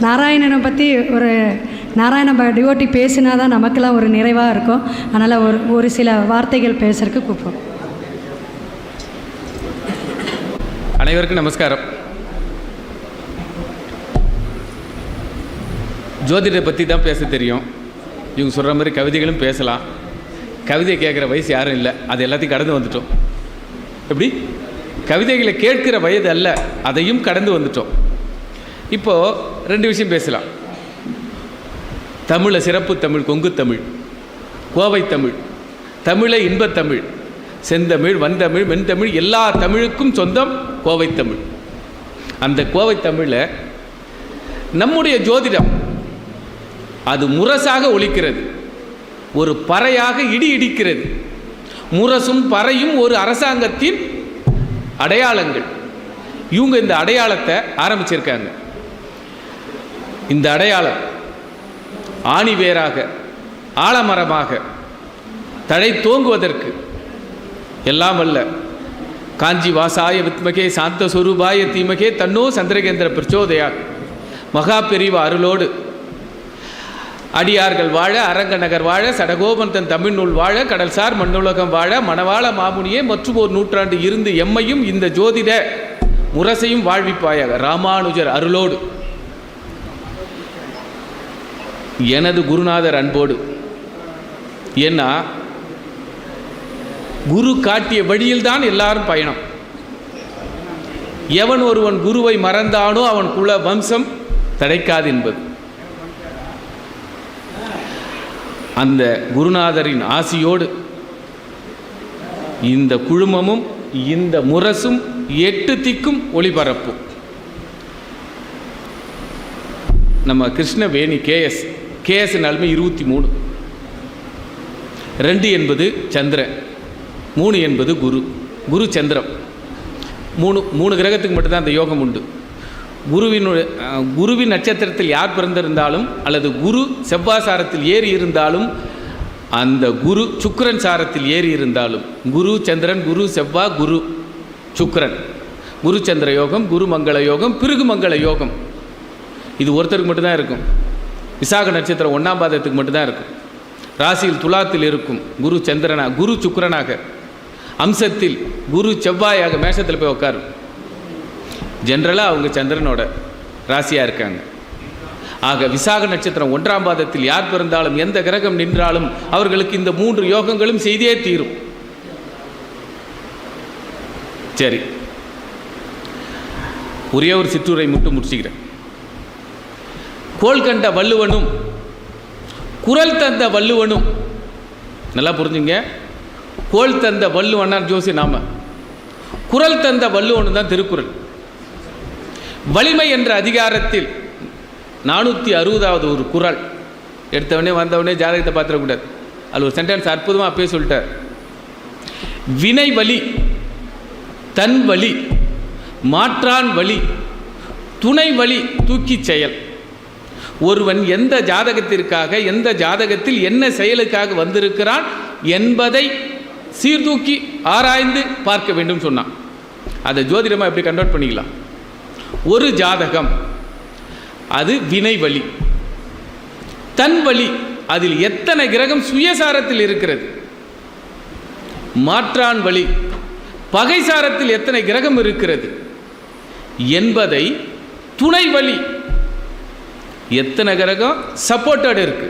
நாராயணனை பற்றி ஒரு நாராயண டிவோட்டி பேசினா தான் நமக்கெல்லாம் ஒரு நிறைவாக இருக்கும். அதனால் ஒரு சில வார்த்தைகள் பேசுறதுக்கு கூப்பிடும். அனைவருக்கும் நமஸ்காரம். ஜோதிடத்தை பற்றி தான் பேச தெரியும். இவங்க சொல்கிற மாதிரி கவிதைகளும் பேசலாம். கவிதை கேட்குற வயசு யாரும் இல்லை, அது எல்லாத்தையும் கடந்து வந்துட்டோம். எப்படி கவிதைகளை கேட்கிற வயது அல்ல, அதையும் கடந்து வந்துட்டோம். இப்போது ரெண்டு விஷயம் பேசலாம். தமிழை சிறப்பு தமிழ், கொங்கு தமிழ், கோவை தமிழ், தமிழை இன்பத்தமிழ், செந்தமிழ், வந்தமிழ், மென்தமிழ், எல்லா தமிழுக்கும் சொந்தம் கோவை தமிழ். அந்த கோவை தமிழை நம்முடைய ஜோதிடம் அது முரசாக ஒலிக்கிறது, ஒரு பறையாக இடி இடிக்கிறது. முரசும் பறையும் ஒரு அரசாங்கத்தின் அடையாளங்கள். இவங்க இந்த அடையாளத்தை ஆரம்பிச்சிருக்காங்க. இந்த அடையாளம் ஆணிவேராக ஆலமரமாக தழை தோங்குவதற்கு எல்லாம் அல்ல காஞ்சி வாசாய வித்மகே சாந்த சொரூபாய தீமகே தன்னோ சந்திரகேந்திர பிரச்சோதயா மகா பெரிவ அருளோடு அடியார்கள் வாழ, அரங்க நகர் வாழ, சடகோபன் தன் தமிழ்நூல் வாழ, கடல்சார் மண்ணுலகம் வாழ, மணவாள மாமுனியே மற்றும் ஒரு நூற்றாண்டு இருந்து எம்மையும் இந்த ஜோதிட முரசையும் வாழ்விப்பாயாக ராமானுஜர் அருளோடு எனது குருநாதர் அன்போடு. ஏன்னா குரு காட்டிய வழியில்தான் எல்லாரும் பயணம். எவன் ஒருவன் குருவை மறந்தானோ அவன் குல வம்சம் தடைக்காது என்பது. அந்த குருநாதரின் ஆசியோடு இந்த குழுமமும் இந்த முரசும் 8 திக்கும் ஒளிபரப்பும். நம்ம கிருஷ்ணவேணி கேஎஸ் நாளுமே 23. 2 என்பது சந்திரன், 3 என்பது குரு சந்திரம். 3 கிரகத்துக்கு மட்டும்தான் அந்த யோகம் உண்டு. குருவின் நட்சத்திரத்தில் யார் பிறந்திருந்தாலும் அல்லது குரு செவ்வாய் சாரத்தில் ஏறி இருந்தாலும், அந்த குரு சுக்கிரன் சாரத்தில் ஏறி இருந்தாலும், குரு சந்திரன், குரு செவ்வாய், குரு சுக்கிரன், குரு சந்திர யோகம், குரு மங்கள யோகம், பிருகு மங்கள யோகம். இது ஒருத்தருக்கு மட்டும்தான் இருக்கும். விசாக நட்சத்திரம் 1ஆம் பாதத்துக்கு மட்டும்தான் இருக்கும். ராசியில் துலாத்தில் இருக்கும் குரு சந்திரனாக, குரு சுக்கிரனாக, அம்சத்தில் குரு செவ்வாயாக மேஷத்தில் போய் உட்காரும். ஜென்ரலாக அவங்க சந்திரனோட ராசியாக இருக்காங்க. ஆக விசாக நட்சத்திரம் 1ஆம் பாதத்தில் யார் பிறந்தாலும், எந்த கிரகம் நின்றாலும் அவர்களுக்கு இந்த 3 யோகங்களும் செய்தே தீரும். சரி, ஒரே ஒரு சிற்றுரை மட்டும் முடிச்சுக்கிறேன். கோள் கண்ட வள்ளுவனும் குரல் தந்த வள்ளுவனும், நல்லா புரிஞ்சுங்க. கோள் தந்த வள்ளுவனா ஜோசி நாம, குரல் தந்த வள்ளுவனும் தான் திருக்குறள். வலிமை என்ற அதிகாரத்தில் 460வது ஒரு குறள். எடுத்தவனே வந்தவனே ஜாதகத்தை பார்த்துடக்கூடாது. அது ஒரு சென்டென்ஸ் அற்புதமாக அப்பயே சொல்லிட்டார். வினை வலி, தன் வலி, மாற்றான் வலி, துணை வலி, தூக்கி செயல். ஒருவன் எந்த ஜாதகத்திற்காக, எந்த ஜாதகத்தில் என்ன செயலுக்காக வந்திருக்கிறான் என்பதை சீர்தூக்கி ஆராய்ந்து பார்க்க வேண்டும் சொன்னான். அதை ஜோதிடமாக எப்படி கன்வெர்ட் பண்ணிக்கலாம்? ஒரு ஜாதகம் அது வினை வழி, தன் வழி, அதில் எத்தனை கிரகம் சுயசாரத்தில் இருக்கிறது, மாற்றான் வழி, பகைசாரத்தில் எத்தனை கிரகம் இருக்கிறது என்பதை, துணை வழி, எத்தனை கிரகம் சப்போர்ட்டட் இருக்கு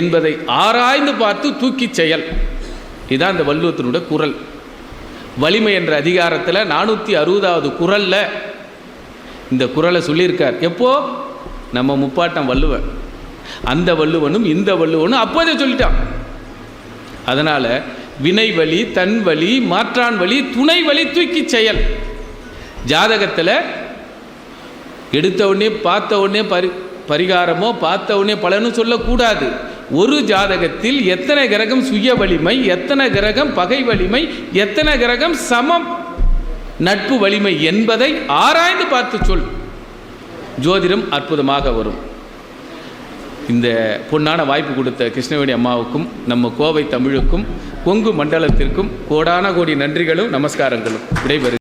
என்பதை ஆராய்ந்து பார்த்து தூக்கி செயல். இதுதான் இந்த வள்ளுவத்தினுடைய குறள். வலிமை என்ற அதிகாரத்தில் 460வது குறளில் இந்த குறளை சொல்லியிருக்கார். எப்போ? நம்ம முப்பாட்டம் வள்ளுவன். அந்த வள்ளுவனும் இந்த வள்ளுவனும் அப்போதே சொல்லிட்டான். அதனால் வினை வழி, தன் வழி, மாற்றான் வழி, துணை வழி, தூக்கி செயல். ஜாதகத்தில் எடுத்த உடனே பார்த்த உடனே பரிகாரமோ பார்த்த உடனே பலனும் சொல்லக்கூடாது. ஒரு ஜாதகத்தில் எத்தனை கிரகம் சுய வலிமை, எத்தனை கிரகம் பகை வலிமை, எத்தனை கிரகம் சமம் நட்பு வலிமை என்பதை ஆராய்ந்து பார்த்து சொல். ஜோதிடம் அற்புதமாக வரும். இந்த பொன்னான வாய்ப்பு கொடுத்த கிருஷ்ணவேணி அம்மாவுக்கும் நம்ம கோவை தமிழுக்கும் கொங்கு மண்டலத்திற்கும் கோடான கோடி நன்றிகளும் நமஸ்காரங்களும். விடைபெறு.